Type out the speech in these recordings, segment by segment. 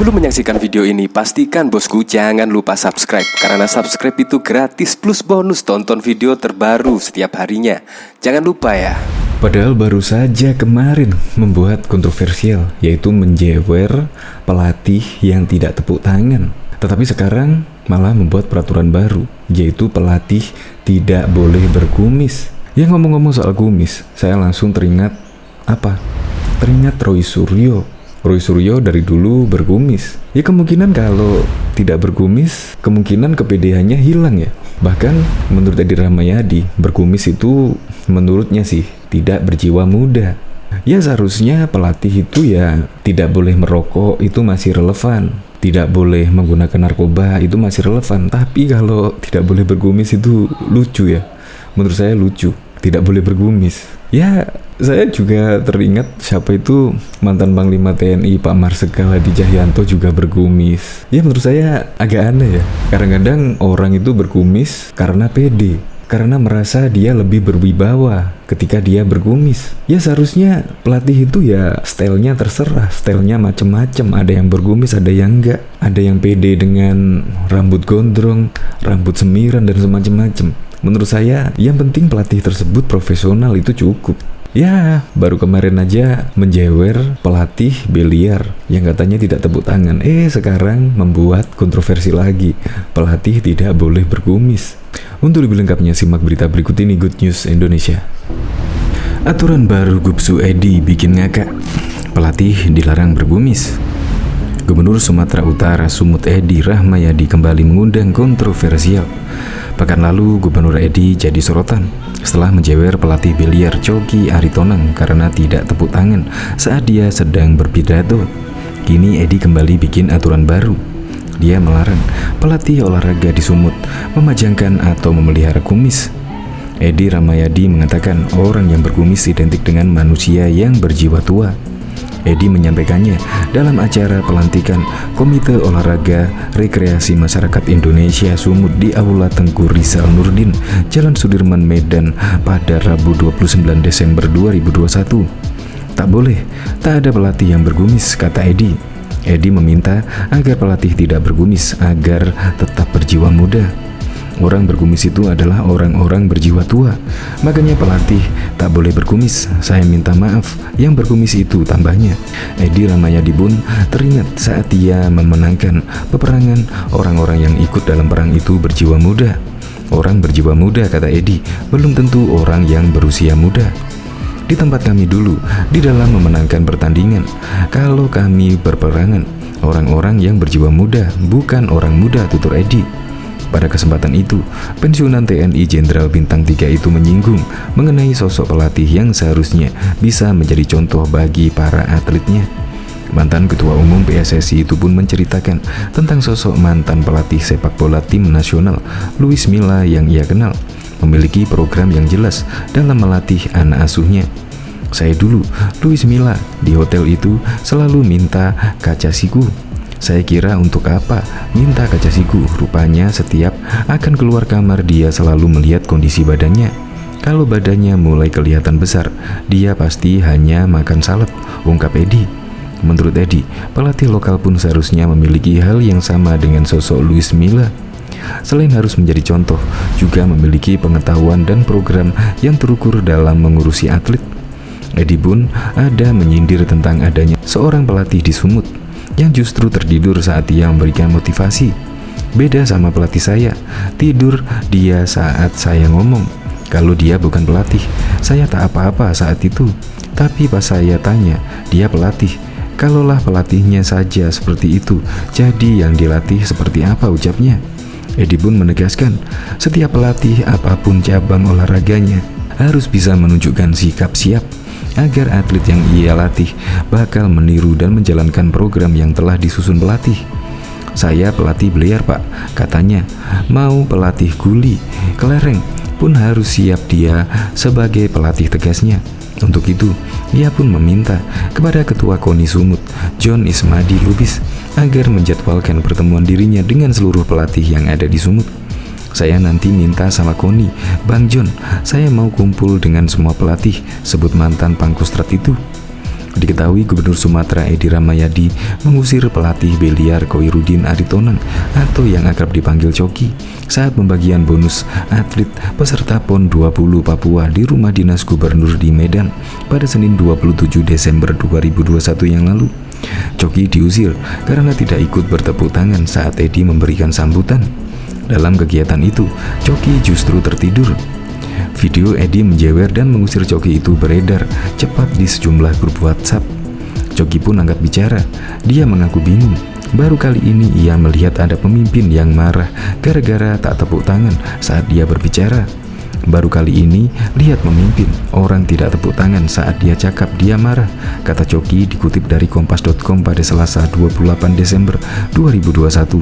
Sebelum menyaksikan video ini, pastikan bosku jangan lupa subscribe. Karena subscribe itu gratis plus bonus tonton video terbaru setiap harinya. Jangan lupa ya. Padahal baru saja kemarin membuat kontroversial, yaitu menjewer pelatih yang tidak tepuk tangan. Tetapi sekarang malah membuat peraturan baru, yaitu pelatih tidak boleh berkumis. Ya, ngomong-ngomong soal kumis, saya langsung teringat apa? Teringat Roy Suryo. Roy Suryo dari dulu berkumis. Ya, kemungkinan kalau tidak berkumis, kemungkinan kepedeannya hilang ya. Bahkan menurut Edi Rahmayadi, berkumis itu menurutnya sih tidak berjiwa muda. Ya, seharusnya pelatih itu ya tidak boleh merokok, itu masih relevan. Tidak boleh menggunakan narkoba, itu masih relevan. Tapi kalau tidak boleh berkumis itu lucu ya. Menurut saya lucu, tidak boleh berkumis. Ya, saya juga teringat siapa itu mantan Panglima TNI Pak Marsikal Hadi Cahyanto juga berkumis. Ya, menurut saya agak aneh ya. Kadang-kadang orang itu berkumis karena pede, karena merasa dia lebih berwibawa ketika dia berkumis. Ya, seharusnya pelatih itu ya stylenya terserah, stylenya macem-macem. Ada yang berkumis, ada yang enggak. Ada yang pede dengan rambut gondrong, rambut semiran, dan semacam-macam. Menurut saya, yang penting pelatih tersebut profesional, itu cukup. Ya, baru kemarin aja menjewer pelatih biliar yang katanya tidak tepuk tangan. Sekarang membuat kontroversi lagi. Pelatih tidak boleh berkumis. Untuk lebih lengkapnya, simak berita berikut ini, Good News Indonesia. Aturan baru Gubsu Edi bikin ngakak. Pelatih dilarang berkumis. Gubernur Sumatera Utara Sumut Edi Rahmayadi kembali mengundang kontroversial. Pekan lalu, Gubernur Edi jadi sorotan setelah menjewer pelatih biliar Coki Aritonang karena tidak tepuk tangan saat dia sedang berpidato. Kini Edi kembali bikin aturan baru. Dia melarang pelatih olahraga di Sumut memajangkan atau memelihara kumis. Edi Rahmayadi mengatakan orang yang berkumis identik dengan manusia yang berjiwa tua. Edi menyampaikannya dalam acara pelantikan Komite Olahraga Rekreasi Masyarakat Indonesia Sumut di Aula Tengku Rizal Nurdin, Jalan Sudirman, Medan pada Rabu 29 Desember 2021. Tak boleh, tak ada pelatih yang berkumis, kata Edi. Edi meminta agar pelatih tidak berkumis agar tetap berjiwa muda. Orang berkumis itu adalah orang-orang berjiwa tua. Makanya pelatih tak boleh berkumis. Saya minta maaf, yang berkumis itu, tambahnya. Edi Rahmayadi pun teringat saat dia memenangkan peperangan, orang-orang yang ikut dalam perang itu berjiwa muda. Orang berjiwa muda, kata Edi, belum tentu orang yang berusia muda. Di tempat kami dulu, di dalam memenangkan pertandingan, kalau kami berperangan, orang-orang yang berjiwa muda, bukan orang muda, tutur Edi. Pada kesempatan itu, pensiunan TNI Jenderal Bintang 3 itu menyinggung mengenai sosok pelatih yang seharusnya bisa menjadi contoh bagi para atletnya. Mantan Ketua Umum PSSI itu pun menceritakan tentang sosok mantan pelatih sepak bola tim nasional, Luis Milla, yang ia kenal, memiliki program yang jelas dalam melatih anak asuhnya. Saya dulu, Luis Milla, di hotel itu selalu minta kaca siku. Saya kira untuk apa minta kaca siku, rupanya setiap akan keluar kamar dia selalu melihat kondisi badannya. Kalau badannya mulai kelihatan besar, dia pasti hanya makan salad, ungkap Edi. Menurut Edi, pelatih lokal pun seharusnya memiliki hal yang sama dengan sosok Luis Milla. Selain harus menjadi contoh, juga memiliki pengetahuan dan program yang terukur dalam mengurusi atlet. Edi pun ada menyindir tentang adanya seorang pelatih di Sumut yang justru tertidur saat dia memberikan motivasi. Beda sama pelatih saya, tidur dia saat saya ngomong. Kalau dia bukan pelatih, saya tak apa-apa saat itu. Tapi pas saya tanya, dia pelatih. Kalaulah pelatihnya saja seperti itu, jadi yang dilatih seperti apa, ucapnya. Edi pun menegaskan, setiap pelatih apapun cabang olahraganya harus bisa menunjukkan sikap siap agar atlet yang ia latih bakal meniru dan menjalankan program yang telah disusun pelatih. Saya pelatih biliar, Pak, katanya. Mau pelatih guli, kelereng pun harus siap dia sebagai pelatih, tegasnya. Untuk itu, ia pun meminta kepada Ketua KONI Sumut, John Ismadi Lubis, agar menjadwalkan pertemuan dirinya dengan seluruh pelatih yang ada di Sumut. Saya nanti minta sama KONI, Bang John, saya mau kumpul dengan semua pelatih, sebut mantan Pangkostrat itu. Diketahui Gubernur Sumatera Edi Rahmayadi mengusir pelatih biliar Koirudin Aritonang atau yang akrab dipanggil Coki saat pembagian bonus atlet peserta PON 20 Papua di rumah dinas gubernur di Medan pada Senin 27 Desember 2021 yang lalu. Coki diusir karena tidak ikut bertepuk tangan saat Edi memberikan sambutan. Dalam kegiatan itu, Coki justru tertidur. Video Edi menjewer dan mengusir Coki itu beredar cepat di sejumlah grup WhatsApp. Coki pun angkat bicara. Dia mengaku bingung. Baru kali ini ia melihat ada pemimpin yang marah gara-gara tak tepuk tangan saat dia berbicara. Baru kali ini lihat memimpin, orang tidak tepuk tangan saat dia cakap dia marah, kata Coki dikutip dari kompas.com pada Selasa 28 Desember 2021.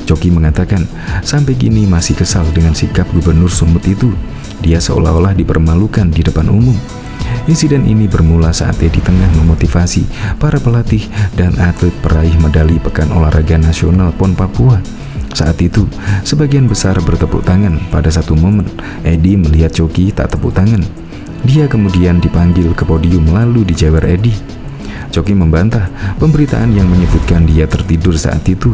Coki mengatakan, sampai kini masih kesal dengan sikap Gubernur Sumut itu. Dia seolah-olah dipermalukan di depan umum. Insiden ini bermula saat Edi tengah memotivasi para pelatih dan atlet peraih medali Pekan Olahraga Nasional PON Papua. Saat itu, sebagian besar bertepuk tangan. Pada satu momen, Edi melihat Coki tak tepuk tangan. Dia kemudian dipanggil ke podium lalu dijewer Edi. Coki membantah pemberitaan yang menyebutkan dia tertidur saat itu.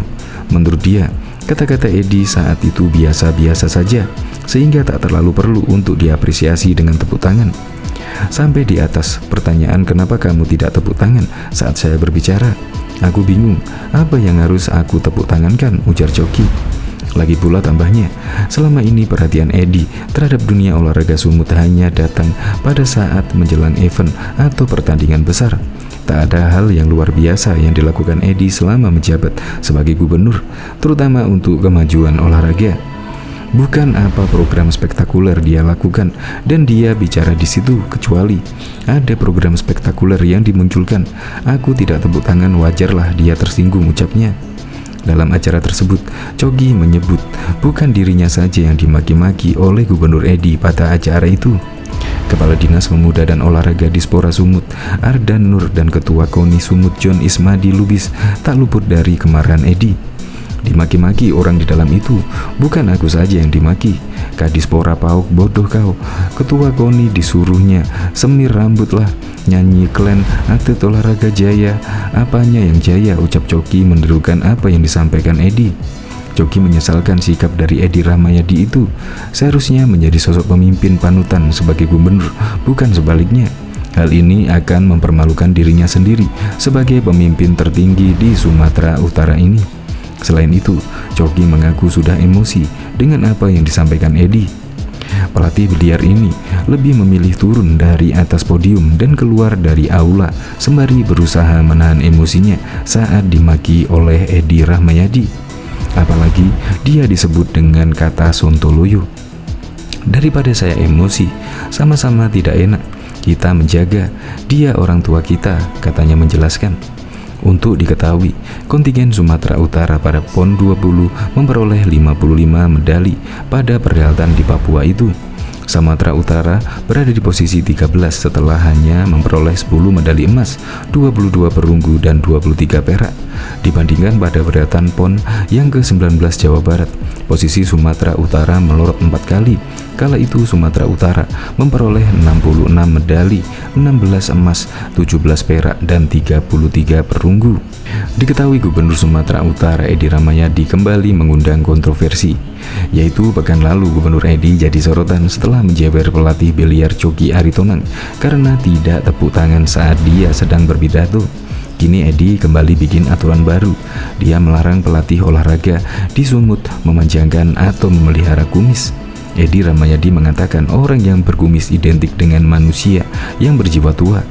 Menurut dia, kata-kata Edi saat itu biasa-biasa saja, sehingga tak terlalu perlu untuk diapresiasi dengan tepuk tangan. Sampai di atas pertanyaan kenapa kamu tidak tepuk tangan saat saya berbicara. Aku bingung, apa yang harus aku tepuk tangankan, ujar Coki. Lagi pula tambahnya, selama ini perhatian Edi terhadap dunia olahraga Sumut hanya datang pada saat menjelang event atau pertandingan besar. Tak ada hal yang luar biasa yang dilakukan Edi selama menjabat sebagai gubernur, terutama untuk kemajuan olahraga. Bukan apa program spektakuler dia lakukan dan dia bicara di situ, kecuali ada program spektakuler yang dimunculkan. Aku tidak tepuk tangan, wajarlah dia tersinggung, ucapnya. Dalam acara tersebut, Coki menyebut bukan dirinya saja yang dimaki-maki oleh Gubernur Edi pada acara itu. Kepala Dinas Pemuda dan Olahraga Dispora Sumut, Ardan Nur, dan Ketua KONI Sumut John Ismadi Lubis tak luput dari kemarahan Edi. Dimaki-maki orang di dalam itu, bukan aku saja yang dimaki. Kadispora Pauk, bodoh kau. Ketua KONI disuruhnya semir rambut lah, nyanyi klan, atlet olahraga jaya. Apanya yang jaya, ucap Coki menirukan apa yang disampaikan Edi. Coki menyesalkan sikap dari Edi Rahmayadi itu. Seharusnya menjadi sosok pemimpin panutan sebagai gubernur, bukan sebaliknya. Hal ini akan mempermalukan dirinya sendiri sebagai pemimpin tertinggi di Sumatera Utara ini. Selain itu, Coki mengaku sudah emosi dengan apa yang disampaikan Edi. Pelatih biliar ini lebih memilih turun dari atas podium dan keluar dari aula sembari berusaha menahan emosinya saat dimaki oleh Edi Rahmayadi. Apalagi dia disebut dengan kata sontoloyo. Daripada saya emosi, sama-sama tidak enak. Kita menjaga, dia orang tua kita, katanya menjelaskan. Untuk diketahui, kontingen Sumatera Utara pada PON 20 memperoleh 55 medali pada perhelatan di Papua itu. Sumatera Utara berada di posisi 13 setelah hanya memperoleh 10 medali emas, 22 perunggu, dan 23 perak. Dibandingkan pada perhelatan PON yang ke-19 Jawa Barat, posisi Sumatera Utara melorot 4 kali. Kala itu Sumatera Utara memperoleh 66 medali, 16 emas, 17 perak, dan 33 perunggu. Diketahui Gubernur Sumatera Utara Edi Rahmayadi kembali mengundang kontroversi, yaitu pekan lalu Gubernur Edi jadi sorotan setelah menjewer pelatih biliar Coki Aritonang karena tidak tepuk tangan saat dia sedang berpidato. Kini Edi kembali bikin aturan baru. Dia melarang pelatih olahraga di Sumut memanjangkan atau memelihara kumis. Edi Rahmayadi mengatakan orang yang berkumis identik dengan manusia yang berjiwa tua.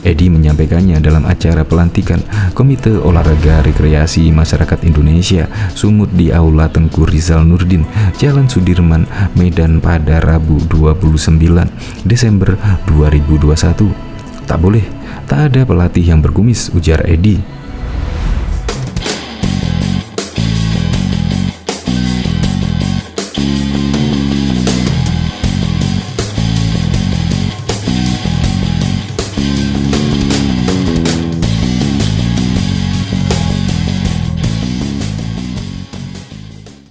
Edi menyampaikannya dalam acara pelantikan Komite Olahraga Rekreasi Masyarakat Indonesia Sumut di Aula Tengku Rizal Nurdin, Jalan Sudirman, Medan pada Rabu 29 Desember 2021. Tak boleh, tak ada pelatih yang berkumis, ujar Edi.